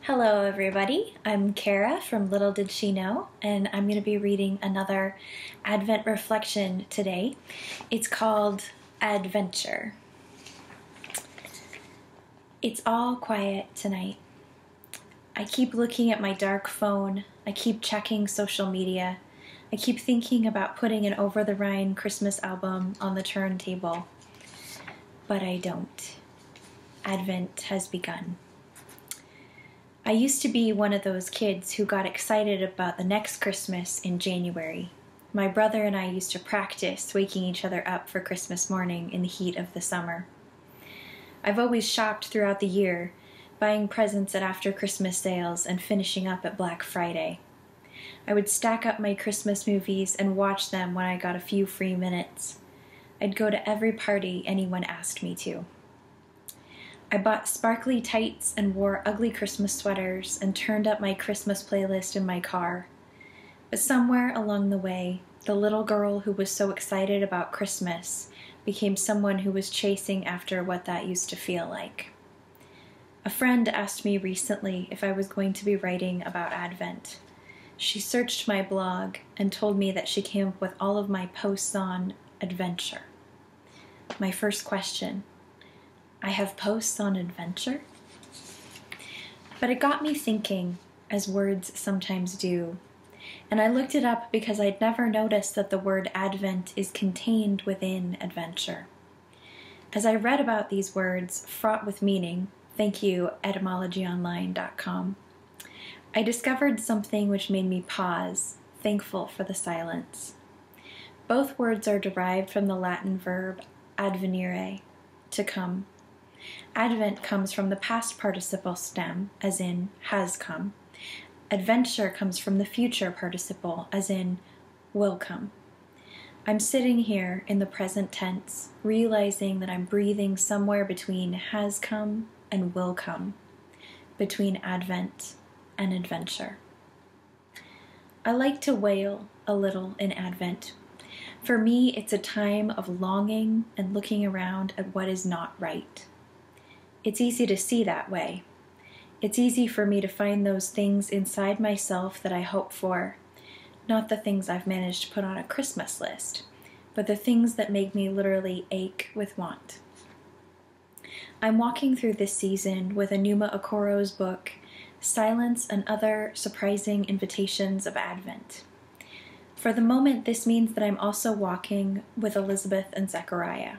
Hello, everybody. I'm Kara from Little Did She Know, and I'm going to be reading another Advent reflection today. It's called Adventure. It's all quiet tonight. I keep looking at my dark phone. I keep checking social media. I keep thinking about putting an Over the Rhine Christmas album on the turntable. But I don't. Advent has begun. I used to be one of those kids who got excited about the next Christmas in January. My brother and I used to practice waking each other up for Christmas morning in the heat of the summer. I've always shopped throughout the year, buying presents at after Christmas sales and finishing up at Black Friday. I would stack up my Christmas movies and watch them when I got a few free minutes. I'd go to every party anyone asked me to. I bought sparkly tights and wore ugly Christmas sweaters and turned up my Christmas playlist in my car. But somewhere along the way, the little girl who was so excited about Christmas became someone who was chasing after what that used to feel like. A friend asked me recently if I was going to be writing about Advent. She searched my blog and told me that she came up with all of my posts on adventure. My first question: I have posts on adventure? But it got me thinking, as words sometimes do, and I looked it up because I'd never noticed that the word Advent is contained within adventure. As I read about these words fraught with meaning, thank you, etymologyonline.com, I discovered something which made me pause, thankful for the silence. Both words are derived from the Latin verb advenire, to come. Advent comes from the past participle stem, as in has come. Adventure comes from the future participle, as in will come. I'm sitting here in the present tense, realizing that I'm breathing somewhere between has come and will come, between Advent and adventure. I like to wail a little in Advent. For me, it's a time of longing and looking around at what is not right. It's easy to see that way. It's easy for me to find those things inside myself that I hope for, not the things I've managed to put on a Christmas list, but the things that make me literally ache with want. I'm walking through this season with Enuma Okoro's book, Silence and Other Surprising Invitations of Advent. For the moment, this means that I'm also walking with Elizabeth and Zechariah.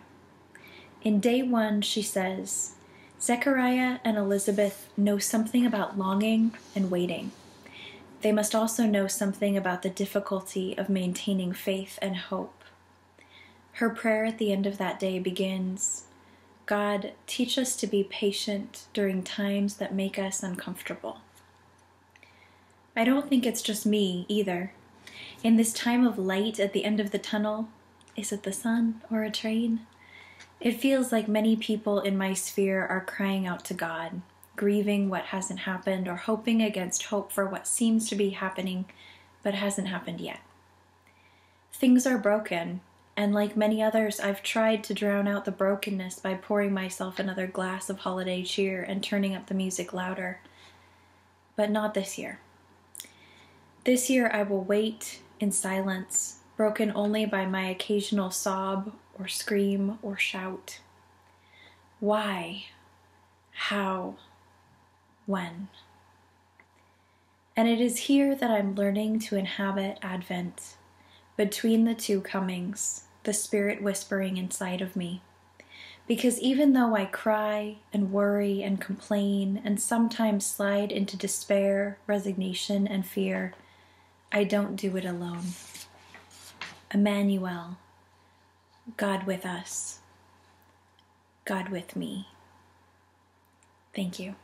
In day 1, she says, Zechariah and Elizabeth know something about longing and waiting. They must also know something about the difficulty of maintaining faith and hope. Her prayer at the end of that day begins, God, teach us to be patient during times that make us uncomfortable. I don't think it's just me either. In this time of light at the end of the tunnel, is it the sun or a train? It feels like many people in my sphere are crying out to God, grieving what hasn't happened or hoping against hope for what seems to be happening but hasn't happened yet. Things are broken, and like many others, I've tried to drown out the brokenness by pouring myself another glass of holiday cheer and turning up the music louder. But not this year. This year I will wait in silence, broken only by my occasional sob or scream or shout. Why? How? When? And it is here that I'm learning to inhabit Advent, between the two comings, the Spirit whispering inside of me. Because even though I cry and worry and complain and sometimes slide into despair, resignation, and fear, I don't do it alone. Emmanuel, God with us, God with me. Thank you.